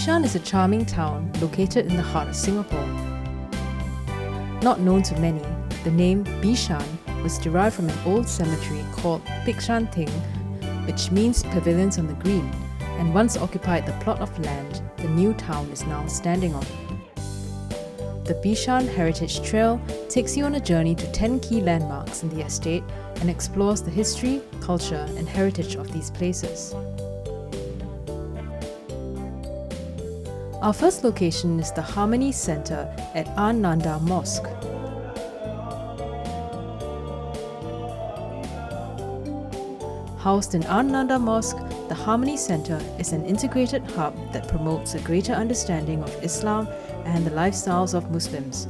Bishan is a charming town located in the heart of Singapore. Not known to many, the name Bishan was derived from an old cemetery called Bishan, which means pavilions on the green, and once occupied the plot of land the new town is now standing on. The Bishan Heritage Trail takes you on a journey to 10 key landmarks in the estate and explores the history, culture, and heritage of these places. Our first location is the Harmony Centre at Nanda Mosque. Housed in Nanda Mosque, the Harmony Centre is an integrated hub that promotes a greater understanding of Islam and the lifestyles of Muslims.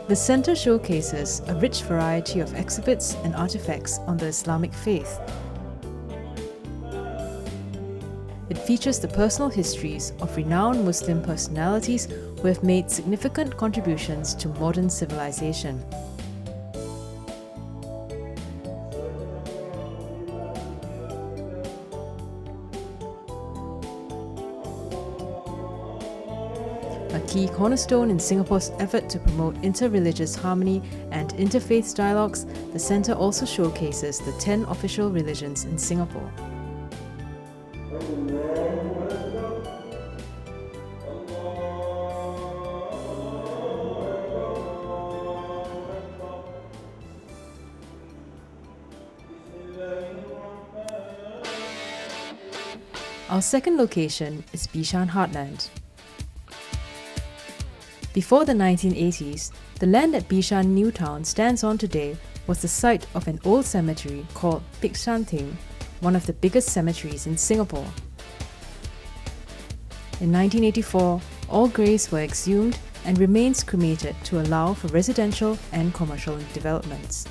The centre showcases a rich variety of exhibits and artifacts on the Islamic faith. It features the personal histories of renowned Muslim personalities who have made significant contributions to modern civilization. A key cornerstone in Singapore's effort to promote inter-religious harmony and interfaith dialogues, the centre also showcases the 10 official religions in Singapore. Our second location is Bishan Heartland. Before the 1980s, the land that Bishan New Town stands on today was the site of an old cemetery called Bishan, one of the biggest cemeteries in Singapore. In 1984, all graves were exhumed and remains cremated to allow for residential and commercial developments.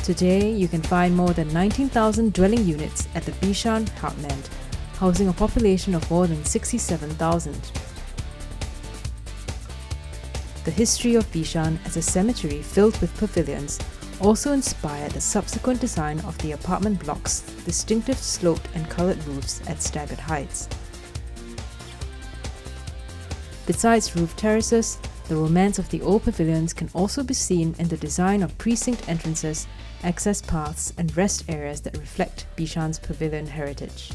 Today, you can find more than 19,000 dwelling units at the Bishan Heartland, housing a population of more than 67,000. The history of Bishan as a cemetery filled with pavilions also inspired the subsequent design of the apartment blocks' distinctive sloped and coloured roofs at staggered heights. Besides roof terraces, the romance of the old pavilions can also be seen in the design of precinct entrances, access paths, and rest areas that reflect Bishan's pavilion heritage.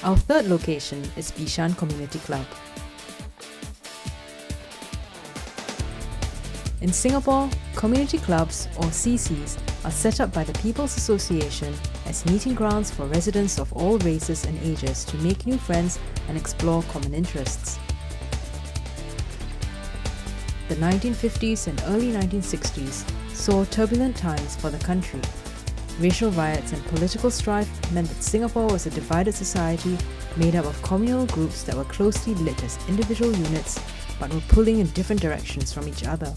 Our third location is Bishan Community Club. In Singapore, community clubs, or CCs, are set up by the People's Association as meeting grounds for residents of all races and ages to make new friends and explore common interests. The 1950s and early 1960s saw turbulent times for the country. Racial riots and political strife meant that Singapore was a divided society made up of communal groups that were closely knit as individual units but were pulling in different directions from each other.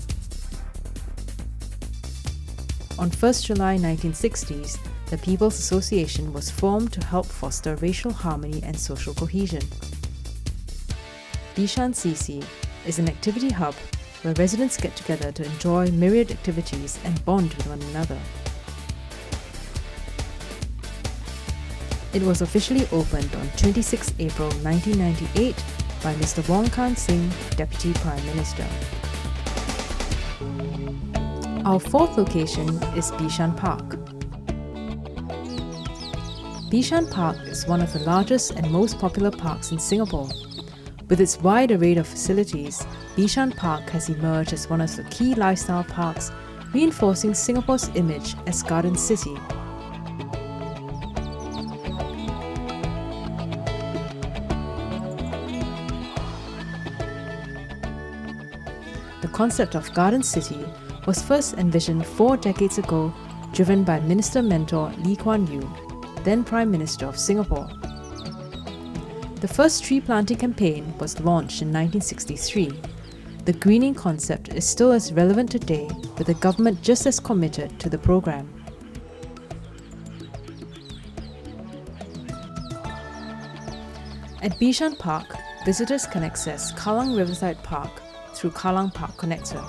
On 1st July 1960s, the People's Association was formed to help foster racial harmony and social cohesion. Bishan CC is an activity hub where residents get together to enjoy myriad activities and bond with one another. It was officially opened on 26 April 1998 by Mr. Wong Kan Sing, Deputy Prime Minister. Our fourth location is Bishan Park. Bishan Park is one of the largest and most popular parks in Singapore. With its wide array of facilities, Bishan Park has emerged as one of the key lifestyle parks, reinforcing Singapore's image as Garden City. concept of Garden City was first envisioned 4 decades ago, driven by Minister Mentor Lee Kuan Yew, then Prime Minister of Singapore. The first tree planting campaign was launched in 1963. The greening concept is still as relevant today, with the government just as committed to the program. At Bishan Park, visitors can access Kallang Riverside Park through Kallang Park Connector.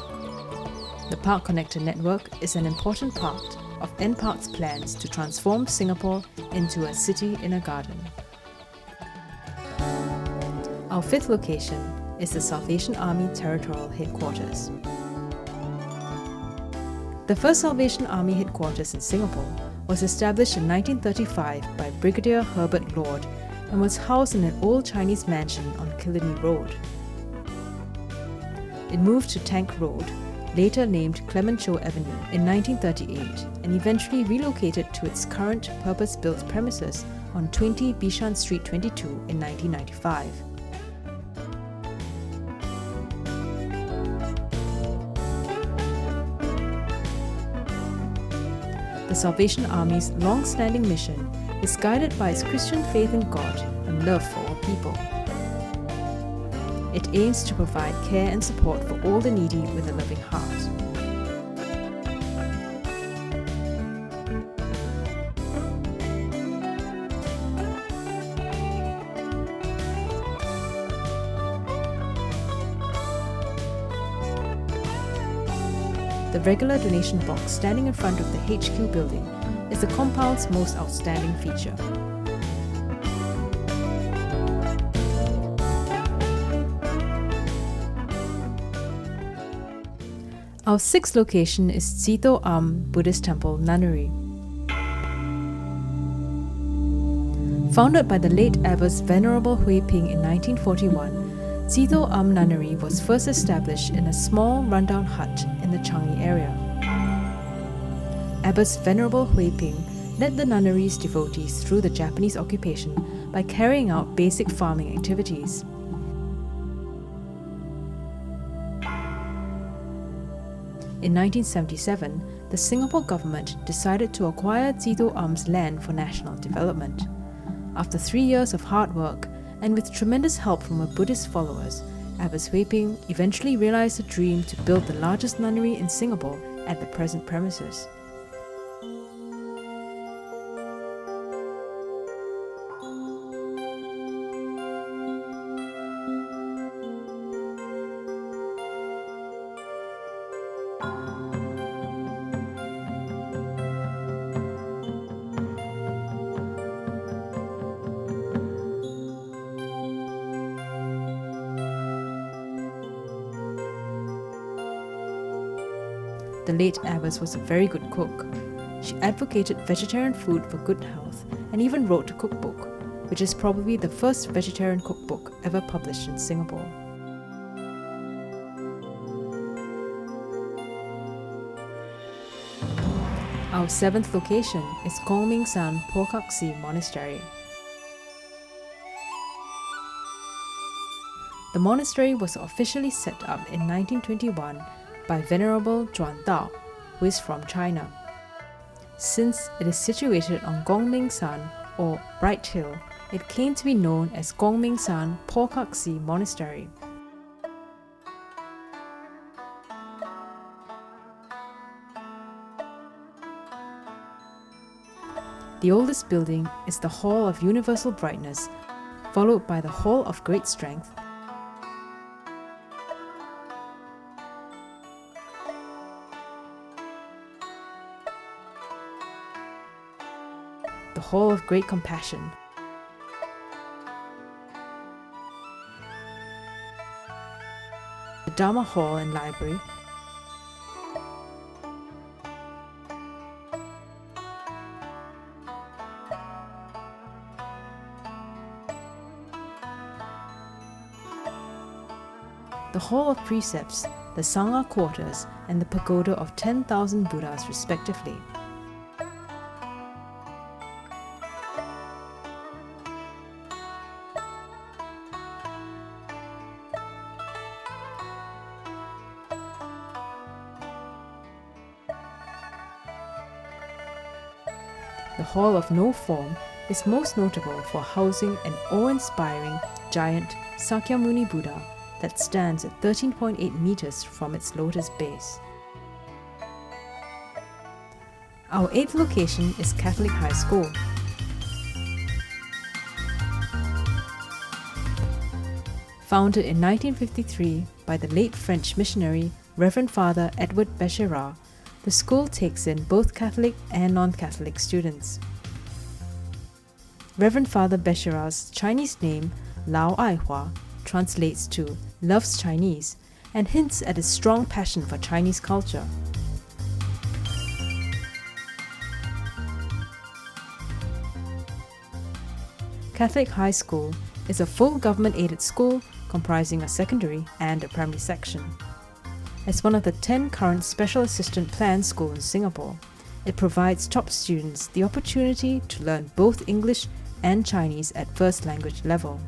The Park Connector network is an important part of NPark's plans to transform Singapore into a city in a garden. Our 5th location is the Salvation Army Territorial Headquarters. The first Salvation Army headquarters in Singapore was established in 1935 by Brigadier Herbert Lord and was housed in an old Chinese mansion on Killiney Road. It moved to Tank Road, later named Clement Cho Avenue, in 1938 and eventually relocated to its current purpose-built premises on 20 Bishan Street 22 in 1995. The Salvation Army's long-standing mission is guided by its Christian faith in God and love for all people. It aims to provide care and support for all the needy with a loving heart. The regular donation box standing in front of the HQ building is the compound's most outstanding feature. Our 6th location is Sito Am Buddhist Temple, Nunnery. Founded by the late Abbot Venerable Hui Ping in 1941, Sito Am Nunnery was first established in a small rundown hut in the Changi area. Abbot Venerable Hui Ping led the nunnery's devotees through the Japanese occupation by carrying out basic farming activities. In 1977, the Singapore government decided to acquire Sito Am's land for national development. After 3 years of hard work, and with tremendous help from her Buddhist followers, Abbot Hui Ping eventually realized the dream to build the largest nunnery in Singapore at the present premises. The late abbess was a very good cook. She advocated vegetarian food for good health and even wrote a cookbook, which is probably the first vegetarian cookbook ever published in Singapore. Our 7th location is Kong Ming San Pokak Si Monastery. The monastery was officially set up in 1921 by Venerable Zhuan Dao, who is from China. Since it is situated on Gongming San, or Bright Hill, it came to be known as Gongming San Pokak Si Monastery. The oldest building is the Hall of Universal Brightness, followed by the Hall of Great Strength, the Hall of Great Compassion, the Dharma Hall and Library, the Hall of Precepts, the Sangha Quarters, and the Pagoda of 10,000 Buddhas respectively. the Hall of No Form is most notable for housing an awe-inspiring giant Sakyamuni Buddha that stands at 13.8 meters from its lotus base. Our 8th location is Catholic High School. Founded in 1953 by the late French missionary Reverend Father Edward Becherat, the school takes in both Catholic and non-Catholic students. Reverend Father Becherat's Chinese name, Lao Aihua, translates to loves Chinese and hints at his strong passion for Chinese culture. Catholic High School is a full government-aided school comprising a secondary and a primary section. As one of the 10 current Special Assistant Plan schools in Singapore, it provides top students the opportunity to learn both English and Chinese at first language level.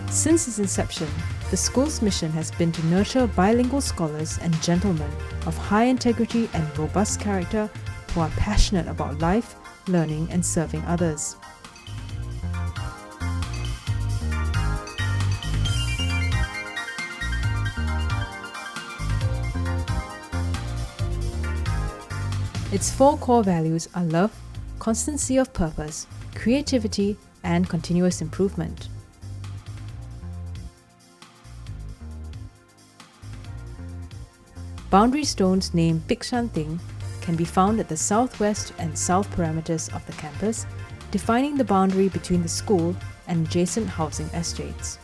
Since its inception, the school's mission has been to nurture bilingual scholars and gentlemen of high integrity and robust character who are passionate about life, learning, and serving others. Its 4 core values are love, constancy of purpose, creativity, and continuous improvement. Boundary stones named Bishan Ting can be found at the southwest and south perimeters of the campus, defining the boundary between the school and adjacent housing estates.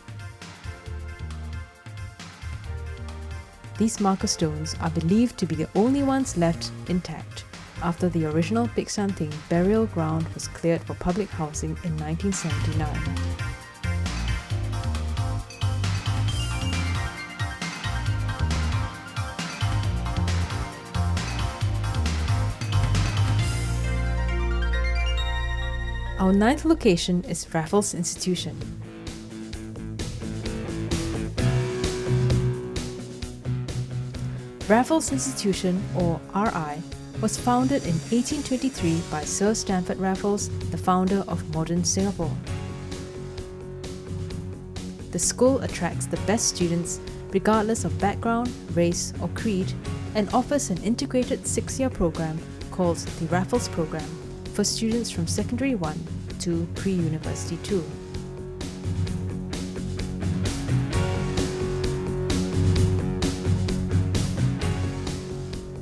These marker stones are believed to be the only ones left intact after the original Bishan Ting burial ground was cleared for public housing in 1979. Our 9th location is Raffles Institution. Raffles Institution, or RI, was founded in 1823 by Sir Stamford Raffles, the founder of modern Singapore. The school attracts the best students regardless of background, race, or creed, and offers an integrated 6-year program called the Raffles Program for students from Secondary 1 to Pre-University 2.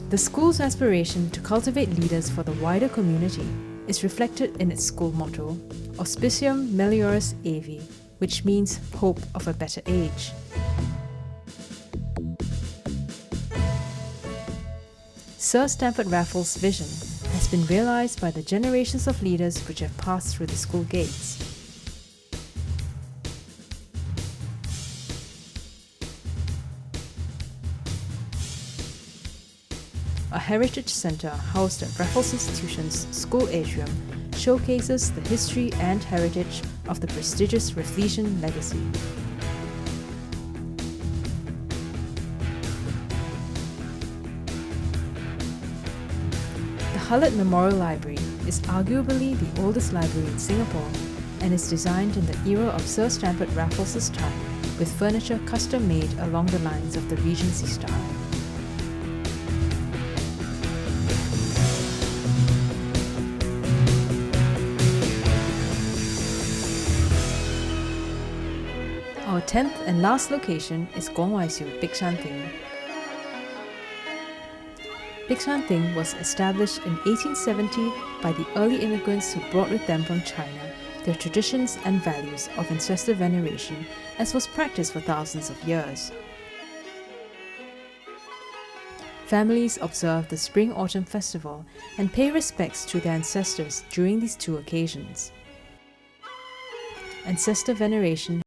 The school's aspiration to cultivate leaders for the wider community is reflected in its school motto, Auspicium Melioris Aevi, which means hope of a better age. Sir Stamford Raffles' vision has been realized by the generations of leaders which have passed through the school gates. A heritage centre housed at Raffles Institution's school atrium showcases the history and heritage of the prestigious Rafflesian legacy. The Hullett Memorial Library is arguably the oldest library in Singapore and is designed in the era of Sir Stamford Raffles' time, with furniture custom made along the lines of the Regency style. Our 10th and last location is Kwong Wai Siu Bishan Ting. Bishan Ting was established in 1870 by the early immigrants who brought with them from China their traditions and values of ancestor veneration, as was practiced for thousands of years. Families observe the Spring-Autumn Festival and pay respects to their ancestors during these 2 occasions. Ancestor veneration